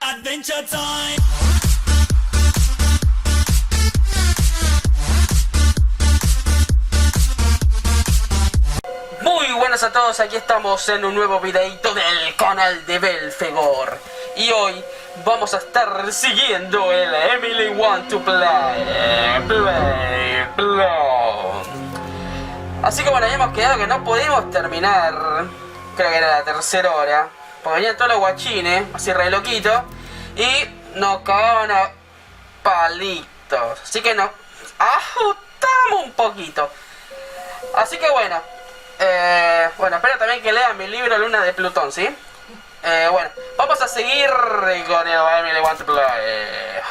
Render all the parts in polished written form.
Adventure Time. Muy buenas a todos, aquí estamos en un nuevo videito del canal de Belfegor. Y hoy vamos a estar siguiendo el Emily Want to Play. Así que bueno, habíamos quedado que no pudimos terminar, creo que era la tercera hora, porque venían todos los guachines, así re loquitos, y nos cagaban a palitos. Así que nos ajustamos un poquito. Así que bueno, espero también que lean mi libro Luna de Plutón, ¿sí? Bueno, vamos a seguir con el Emily Want to Play.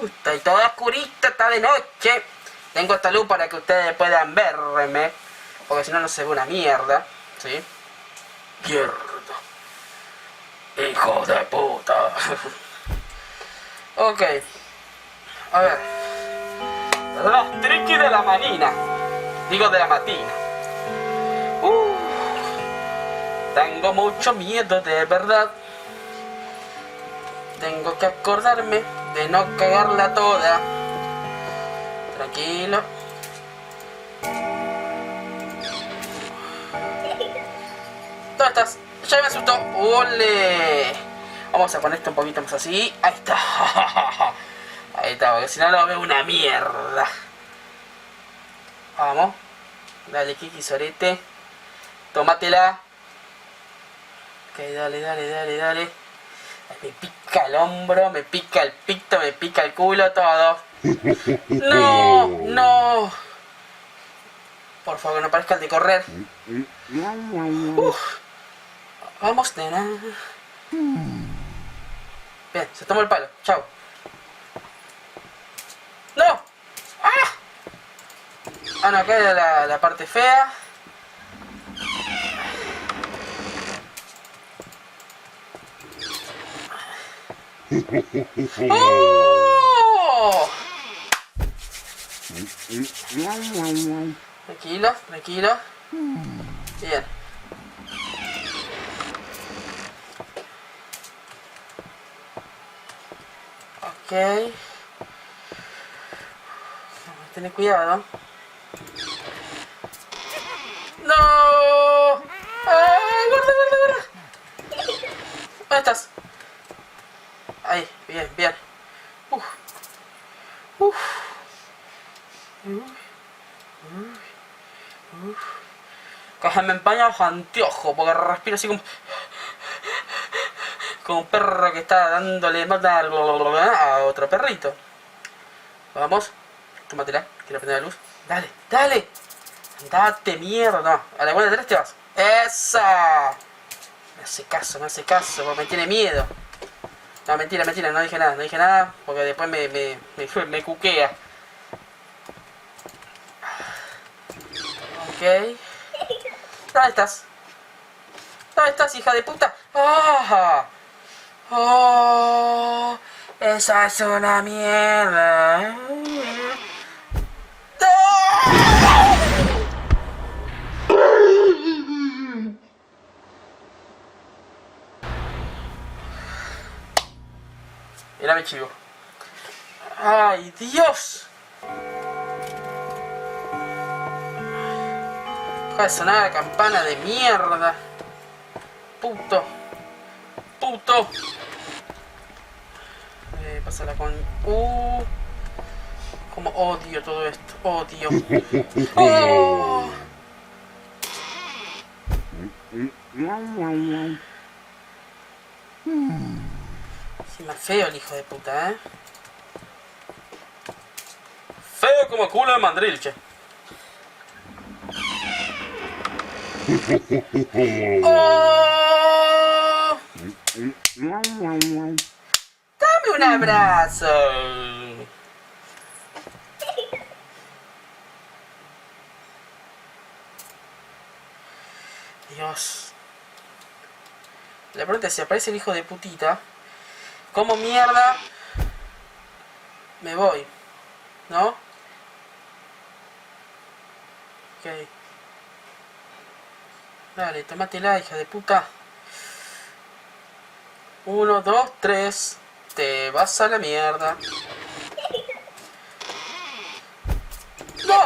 Estoy todo oscurito, está de noche. Tengo esta luz para que ustedes puedan verme, porque si no, no se ve una mierda, ¿sí? Mierda. Hijo de puta. Ok. A ver. Los triquis de la manina. Digo de la matina. Tengo mucho miedo, de verdad. Tengo que acordarme de no cagarla toda. Tranquilo. ¿Dónde estás? Ya me asustó. ¡Ole! Vamos a poner esto un poquito más así. Ahí está. Ahí está, porque si no lo veo una mierda. Vamos. Dale, Kiki Sorete. Tómatela. Ok, dale. Me pica el hombro, me pica el pito, me pica el culo, todo. No. Por favor, no parezca el de correr. Vamos, nena. Bien, se tomó el palo. Chao. ¡No! No, acá era la parte fea. ¡Oh! Tranquilo. Bien. Ok. Ten cuidado. ¡No! ¡Guarda! ¿Dónde estás? Ahí, bien. Que me empaña los anteojos, porque respiro así como un perro que está dándole mata a otro perrito. Vamos, tómatela, quiero prender la luz. Dale. Andate, mierda. No, a la cuenta de 3 te vas. ¡Esa! Me hace caso, porque me tiene miedo. No, mentira, no dije nada, porque después me cuquea. Ok. ¿Dónde estás? Hija de puta? ¡Oh! Esa es una mierda. Era mi chivo. ¡Ay, Dios! Deja de sonar la campana de mierda. Puto. Pásala con... Como odio todo esto. Odio. ¡Oh! Sí, más feo el hijo de puta, ¿eh? Feo como culo de mandril, che. ¡Oh! ¡Dame un abrazo! Dios. La pregunta es si aparece el hijo de putita. ¿Cómo mierda me voy? ¿No? Ok. Dale, tomátela, hija de puta. 1, 2, 3. Te vas a la mierda. ¡No!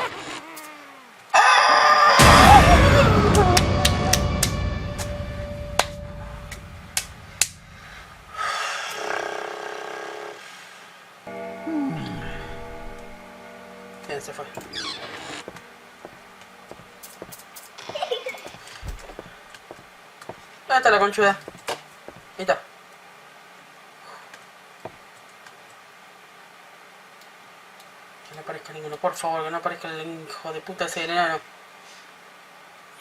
Bien, se fue. ¿Dónde está la conchuda? Ahí está. Que no aparezca ninguno, por favor, que no aparezca el hijo de puta ese enano.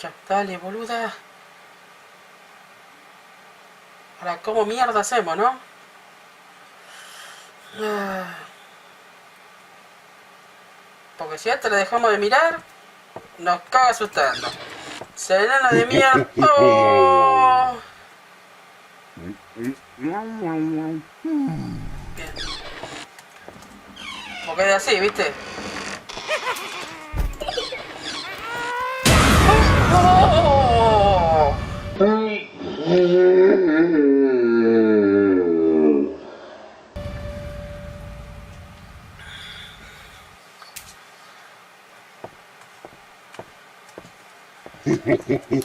Ya, dale, boluda. Ahora, ¿cómo mierda hacemos, no? Porque si hasta la dejamos de mirar, nos caga asustando. Ese enano de mierda. ¡Oh! Bien. Porque es así, ¿viste? ¡Oh!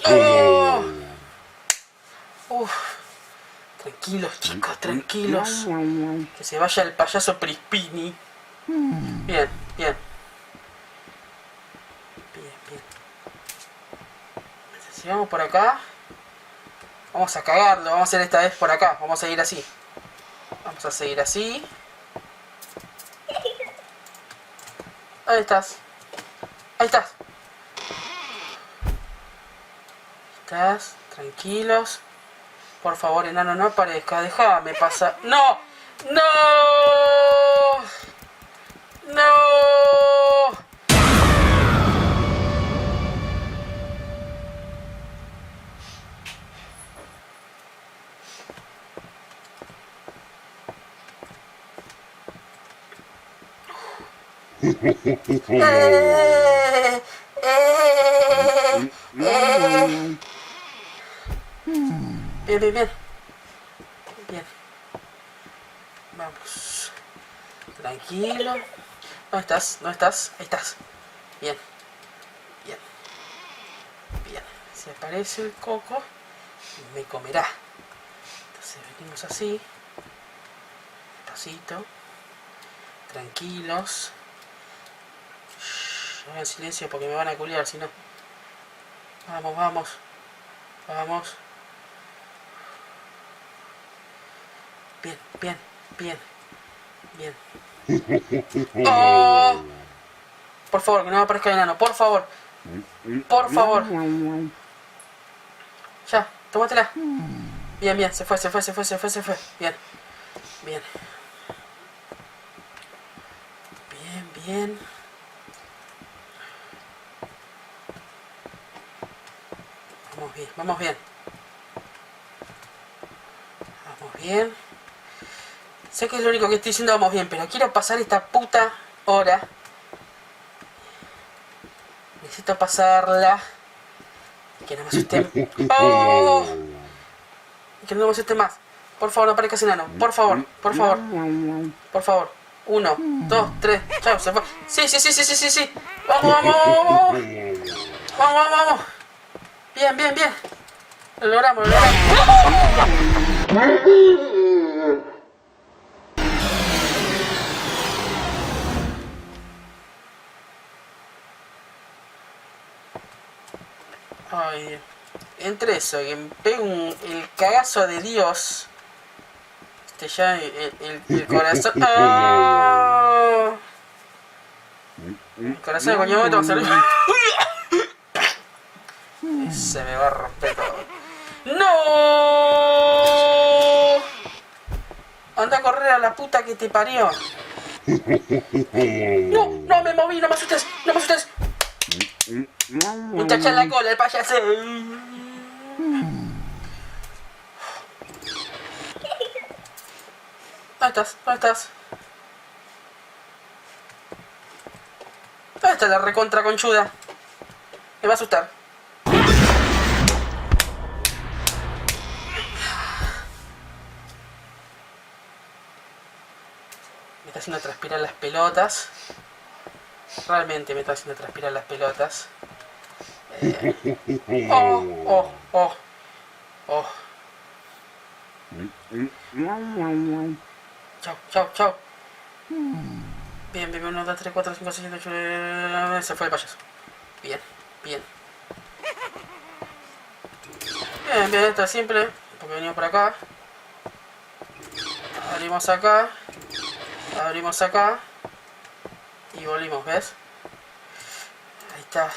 ¡Oh! Uf. Tranquilos, chicos, tranquilos. Que se vaya el payaso Prispini. Bien, bien. Bien, bien. Si vamos por acá, vamos a cagarlo. Vamos a hacer esta vez por acá. Vamos a ir así. Vamos a seguir así. Ahí estás. Ahí estás. Estás. Tranquilos. Por favor, enano, no aparezca. Déjame pasar. ¡No! ¡No! ¡No! Bien, bien, bien. Bien. Vamos. Tranquilo. ¿Dónde estás? ¿Dónde estás? Ahí estás. Bien. Bien. Bien. Si aparece el coco, me comerá. Entonces venimos así. Despacito. Tranquilos. Shh, hagan silencio porque me van a culiar, si no. Vamos, vamos. Vamos. Bien, bien, bien. Bien. ¡Oh! Por favor, que no me aparezca el enano. Por favor. Por favor. Ya, tómatela. Bien, bien. Se fue. Bien. Bien. Bien. Vamos bien. Sé que es lo único que estoy diciendo, vamos bien, pero quiero pasar esta puta hora. Necesito pasarla. Y que no me asusten. ¡Oh! Y que no me asusten más. Por favor, no aparezcas enano. Por favor. 1, 2, 3. Chao, se fue. Sí. Vamos. Bien. Lo logramos. Ay, entre eso y me pego el cagazo de Dios. Ya el corazón. ¡Oh! El corazón de coño va a salir. Se me va a romper todo. ¡No! Anda a correr a la puta que te parió. No me moví, no me asustes. Me tacha la cola el payaso. ¿Dónde estás? ¿Dónde está la recontra conchuda? Me va a asustar. está haciendo transpirar las pelotas. Realmente me está haciendo transpirar las pelotas. Oh. Chau. Bien, 1, 2, 3, 4, 5, 6, 7, 8... Se fue el payaso. Bien. Bien, esto es simple. Porque venimos por acá. Abrimos acá. Y volvimos, ¿ves? Ahí está.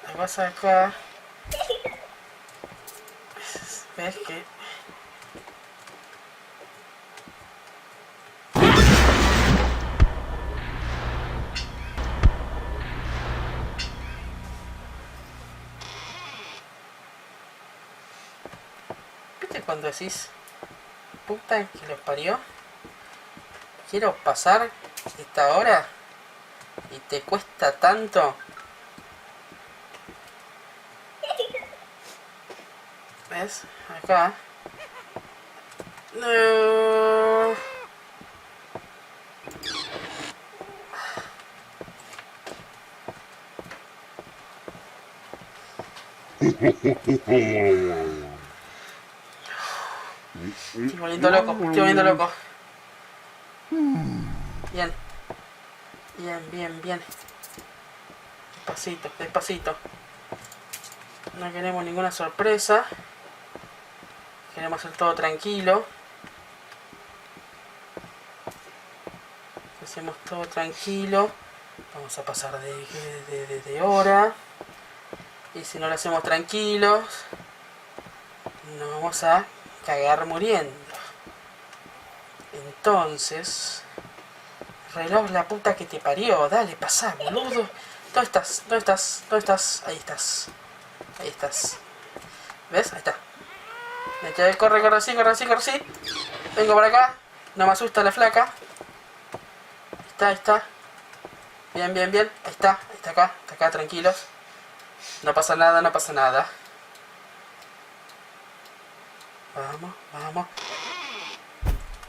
Ahí vas acá. ¿Ves que? ¿Viste cuando decís puta que los parió? Quiero pasar esta hora y te cuesta tanto. ¿Ves? Acá. No. Estoy volviendo loco. Bien. Despacito. No queremos ninguna sorpresa. Queremos hacer todo tranquilo. Hacemos todo tranquilo. Vamos a pasar de hora. Y si no lo hacemos tranquilos, nos vamos a cagar muriendo. Entonces, reloj, la puta que te parió. Dale, pasá, boludo. ¿Dónde estás? Ahí estás. ¿Ves? Ahí está. Corre así. Vengo por acá. No me asusta la flaca. Ahí está. Bien. Ahí está acá, tranquilos. No pasa nada. Vamos.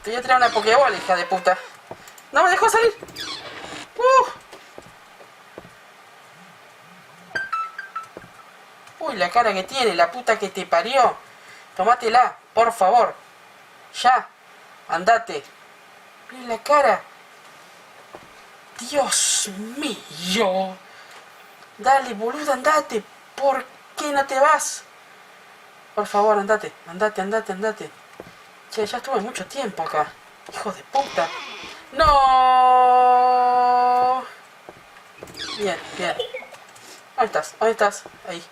Te voy a tirar una pokebola, hija de puta. No me dejó salir. Uy, la cara que tiene, la puta que te parió. Tómatela, por favor. Ya. Andate. Mira la cara. Dios mío. Dale, boludo, andate. ¿Por qué no te vas? Por favor, andate. Che, ya estuve mucho tiempo acá. Hijo de puta. ¡No! Bien. ¿Dónde estás? Ahí.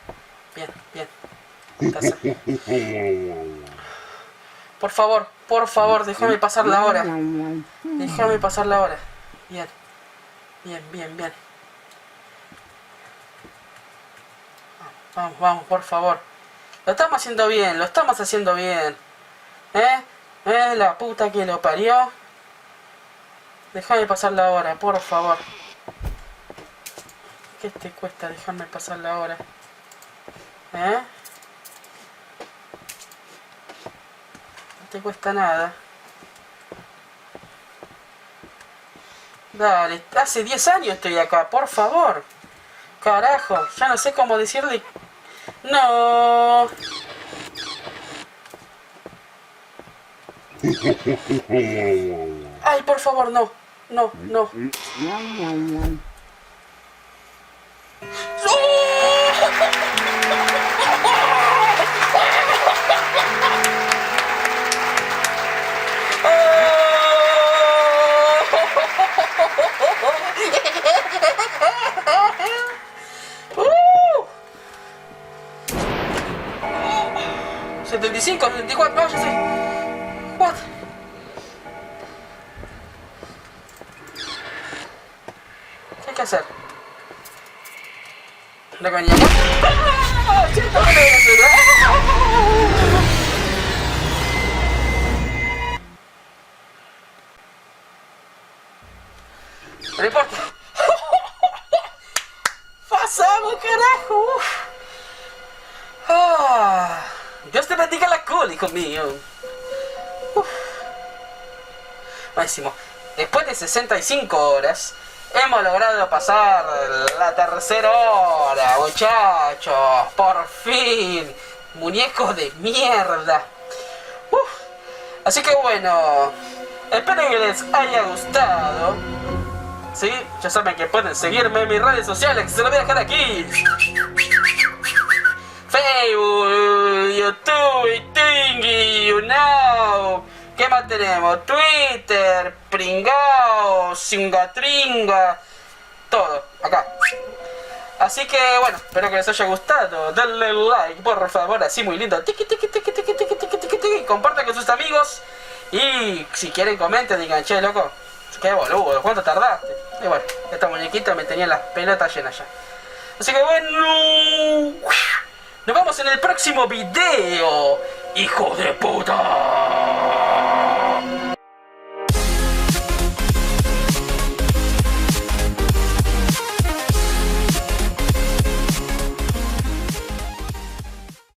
Bien. Estás ahí. Por favor, déjame pasar la hora. Bien. Vamos, por favor. Lo estamos haciendo bien. La puta que lo parió. Déjame pasar la hora, por favor. ¿Qué te cuesta dejarme pasar la hora? No te cuesta nada. Dale, hace 10 años estoy acá, por favor. Carajo, ya no sé cómo decirle. No. Ay, por favor, no. $75, $74, no, ya sé. What? ¿Qué hay que hacer? Lo que venía acá. ¡Ah! ¡Siento que no voy a hacer! No importa. Pasamos, carajo. Dios te bendiga la cura. fútbol, hijo mío. Uf. Buenísimo. Después de 65 horas, hemos logrado pasar la tercera hora, muchachos. Por fin. Muñecos de mierda. Uf. Así que bueno, espero que les haya gustado. ¿Sí? Ya saben que pueden seguirme en mis redes sociales, que se lo voy a dejar aquí. Facebook, YouTube, Tingy, you know. ¿Qué más tenemos? Twitter, Pringao, Singatringa, todo, acá. Así que bueno, espero que les haya gustado. Denle like, por favor, así muy lindo. Tiki, tiki, tiki, tiki, tiki, tiki, tiki, tiki. Compartan con sus amigos. Y si quieren comenten, digan, che, loco, qué boludo, ¿cuánto tardaste? Y bueno, esta muñequita me tenía las pelotas llenas ya. Así que bueno, nos vemos en el próximo video, hijos de puta.